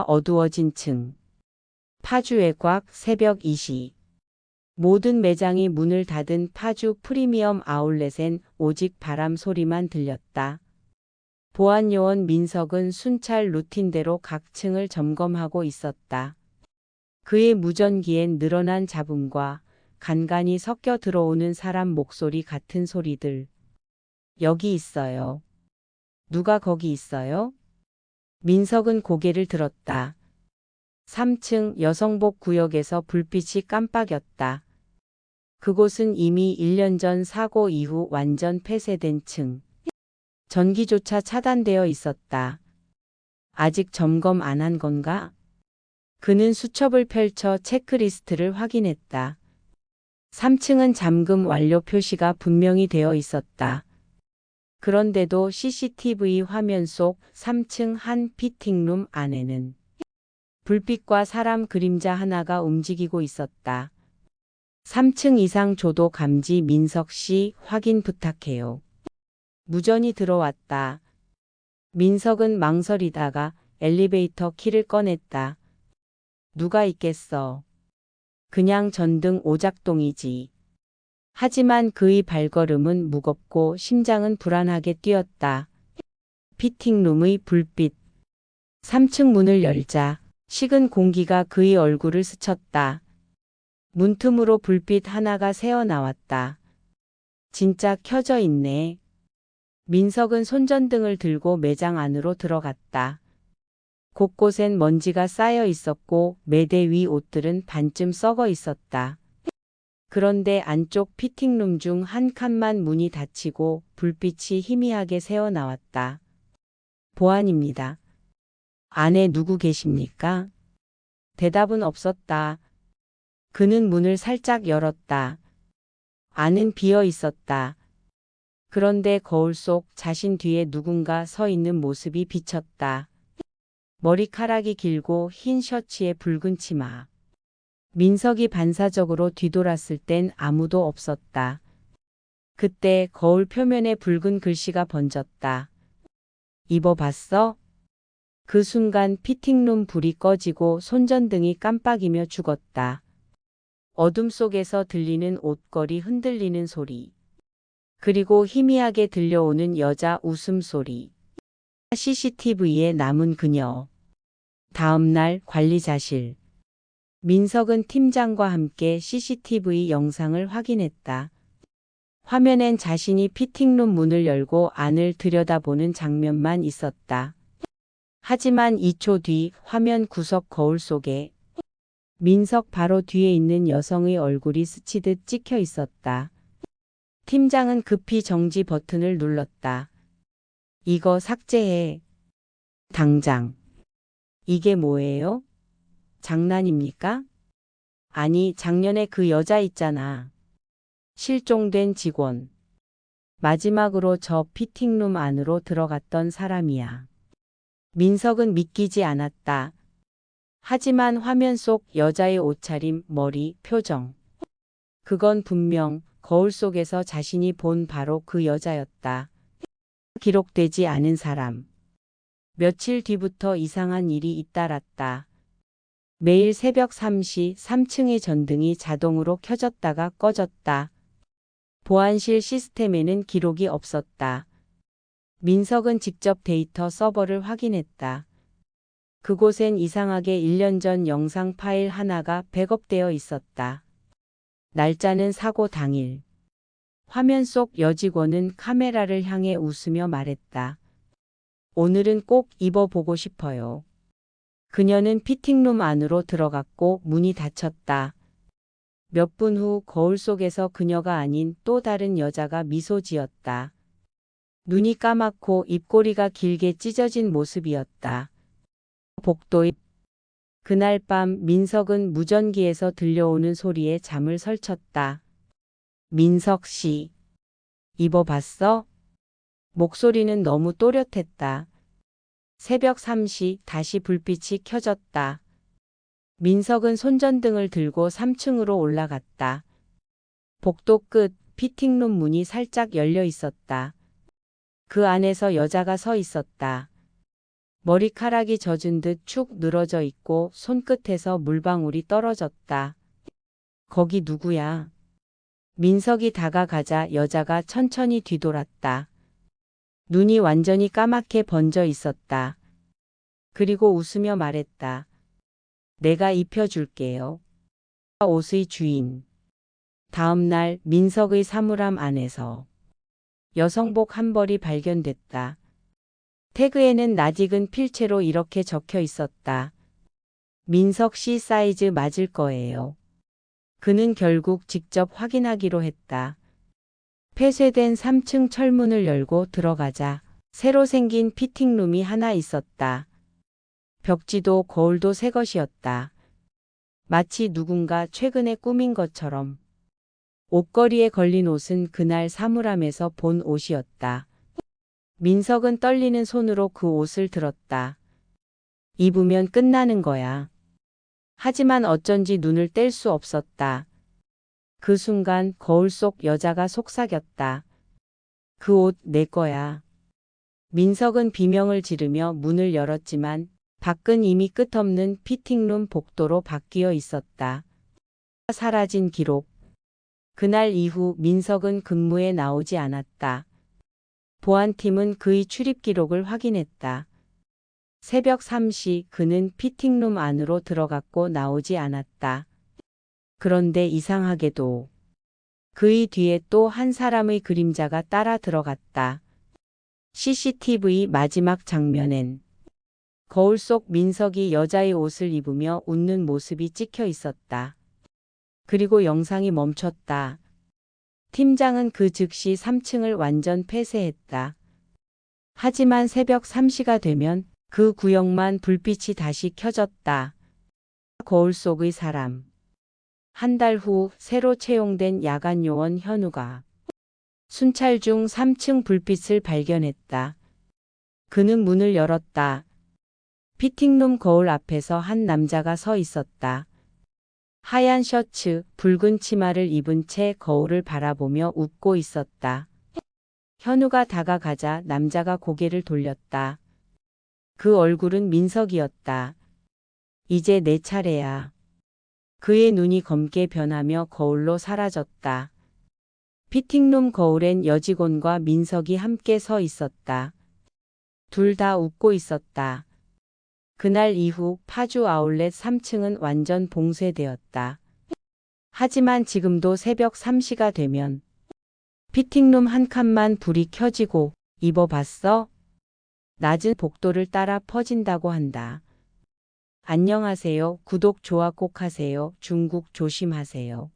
어두워진 층. 파주 외곽 새벽 2시. 모든 매장이 문을 닫은 파주 프리미엄 아울렛엔 오직 바람 소리만 들렸다. 보안요원 민석은 순찰 루틴대로 각 층을 점검하고 있었다. 그의 무전기엔 늘어난 잡음과 간간이 섞여 들어오는 사람 목소리 같은 소리들. 여기 있어요. 누가 거기 있어요? 민석은 고개를 들었다. 3층 여성복 구역에서 불빛이 깜빡였다. 그곳은 이미 1년 전 사고 이후 완전 폐쇄된 층. 전기조차 차단되어 있었다. 아직 점검 안 한 건가? 그는 수첩을 펼쳐 체크리스트를 확인했다. 3층은 잠금 완료 표시가 분명히 되어 있었다. 그런데도 CCTV 화면 속 3층 한 피팅룸 안에는 불빛과 사람 그림자 하나가 움직이고 있었다. 3층 이상 조도 감지 민석 씨 확인 부탁해요. 무전이 들어왔다. 민석은 망설이다가 엘리베이터 키를 꺼냈다. 누가 있겠어. 그냥 전등 오작동이지. 하지만 그의 발걸음은 무겁고 심장은 불안하게 뛰었다. 피팅룸의 불빛. 3층 문을 열자 식은 공기가 그의 얼굴을 스쳤다. 문틈으로 불빛 하나가 새어나왔다. 진짜 켜져 있네. 민석은 손전등을 들고 매장 안으로 들어갔다. 곳곳엔 먼지가 쌓여 있었고 매대 위 옷들은 반쯤 썩어 있었다. 그런데 안쪽 피팅룸 중 한 칸만 문이 닫히고 불빛이 희미하게 새어나왔다. 보안입니다. 안에 누구 계십니까? 대답은 없었다. 그는 문을 살짝 열었다. 안은 비어 있었다. 그런데 거울 속 자신 뒤에 누군가 서 있는 모습이 비쳤다. 머리카락이 길고 흰 셔츠에 붉은 치마. 민석이 반사적으로 뒤돌았을 땐 아무도 없었다. 그때 거울 표면에 붉은 글씨가 번졌다. 입어봤어? 그 순간 피팅룸 불이 꺼지고 손전등이 깜빡이며 죽었다. 어둠 속에서 들리는 옷걸이 흔들리는 소리. 그리고 희미하게 들려오는 여자 웃음소리. CCTV에 남은 그녀. 다음 날 관리자실. 민석은 팀장과 함께 CCTV 영상을 확인했다. 화면엔 자신이 피팅룸 문을 열고 안을 들여다보는 장면만 있었다. 하지만 2초 뒤 화면 구석 거울 속에 민석 바로 뒤에 있는 여성의 얼굴이 스치듯 찍혀 있었다. 팀장은 급히 정지 버튼을 눌렀다. 이거 삭제해. 당장. 이게 뭐예요? 장난입니까? 아니, 작년에 그 여자 있잖아. 실종된 직원. 마지막으로 저 피팅룸 안으로 들어갔던 사람이야. 민석은 믿기지 않았다. 하지만 화면 속 여자의 옷차림, 머리, 표정. 그건 분명 거울 속에서 자신이 본 바로 그 여자였다. 기록되지 않은 사람. 며칠 뒤부터 이상한 일이 잇따랐다. 매일 새벽 3시 3층의 전등이 자동으로 켜졌다가 꺼졌다. 보안실 시스템에는 기록이 없었다. 민석은 직접 데이터 서버를 확인했다. 그곳엔 이상하게 1년 전 영상 파일 하나가 백업되어 있었다. 날짜는 사고 당일. 화면 속 여직원은 카메라를 향해 웃으며 말했다. 오늘은 꼭 입어보고 싶어요. 그녀는 피팅룸 안으로 들어갔고 문이 닫혔다. 몇 분 후 거울 속에서 그녀가 아닌 또 다른 여자가 미소 지었다. 눈이 까맣고 입꼬리가 길게 찢어진 모습이었다. 복도입. 그날 밤 민석은 무전기에서 들려오는 소리에 잠을 설쳤다. 민석 씨. 입어봤어? 목소리는 너무 또렷했다. 새벽 3시 다시 불빛이 켜졌다. 민석은 손전등을 들고 3층으로 올라갔다. 복도 끝 피팅룸 문이 살짝 열려 있었다. 그 안에서 여자가 서 있었다. 머리카락이 젖은 듯 축 늘어져 있고 손끝에서 물방울이 떨어졌다. 거기 누구야? 민석이 다가가자 여자가 천천히 뒤돌았다. 눈이 완전히 까맣게 번져 있었다. 그리고 웃으며 말했다. 내가 입혀줄게요. 옷의 주인. 다음 날 민석의 사물함 안에서 여성복 한 벌이 발견됐다. 태그에는 낯익은 필체로 이렇게 적혀 있었다. 민석 씨 사이즈 맞을 거예요. 그는 결국 직접 확인하기로 했다. 폐쇄된 3층 철문을 열고 들어가자 새로 생긴 피팅룸이 하나 있었다. 벽지도 거울도 새 것이었다. 마치 누군가 최근에 꾸민 것처럼. 옷걸이에 걸린 옷은 그날 사물함에서 본 옷이었다. 민석은 떨리는 손으로 그 옷을 들었다. 입으면 끝나는 거야. 하지만 어쩐지 눈을 뗄 수 없었다. 그 순간 거울 속 여자가 속삭였다. 그 옷 내 거야. 민석은 비명을 지르며 문을 열었지만 밖은 이미 끝없는 피팅룸 복도로 바뀌어 있었다. 사라진 기록. 그날 이후 민석은 근무에 나오지 않았다. 보안팀은 그의 출입 기록을 확인했다. 새벽 3시 그는 피팅룸 안으로 들어갔고 나오지 않았다. 그런데 이상하게도 그의 뒤에 또 한 사람의 그림자가 따라 들어갔다. CCTV 마지막 장면엔 거울 속 민석이 여자의 옷을 입으며 웃는 모습이 찍혀 있었다. 그리고 영상이 멈췄다. 팀장은 그 즉시 3층을 완전 폐쇄했다. 하지만 새벽 3시가 되면 그 구역만 불빛이 다시 켜졌다. 거울 속의 사람. 한 달 후 새로 채용된 야간 요원 현우가 순찰 중 3층 불빛을 발견했다. 그는 문을 열었다. 피팅룸 거울 앞에서 한 남자가 서 있었다. 하얀 셔츠, 붉은 치마를 입은 채 거울을 바라보며 웃고 있었다. 현우가 다가가자 남자가 고개를 돌렸다. 그 얼굴은 민석이었다. 이제 내 차례야. 그의 눈이 검게 변하며 거울로 사라졌다. 피팅룸 거울엔 여직원과 민석이 함께 서 있었다. 둘 다 웃고 있었다. 그날 이후 파주 아울렛 3층은 완전 봉쇄되었다. 하지만 지금도 새벽 3시가 되면 피팅룸 한 칸만 불이 켜지고 입어봤어? 낮은 복도를 따라 퍼진다고 한다. 안녕하세요. 구독, 좋아 꼭 하세요. 중국 조심하세요.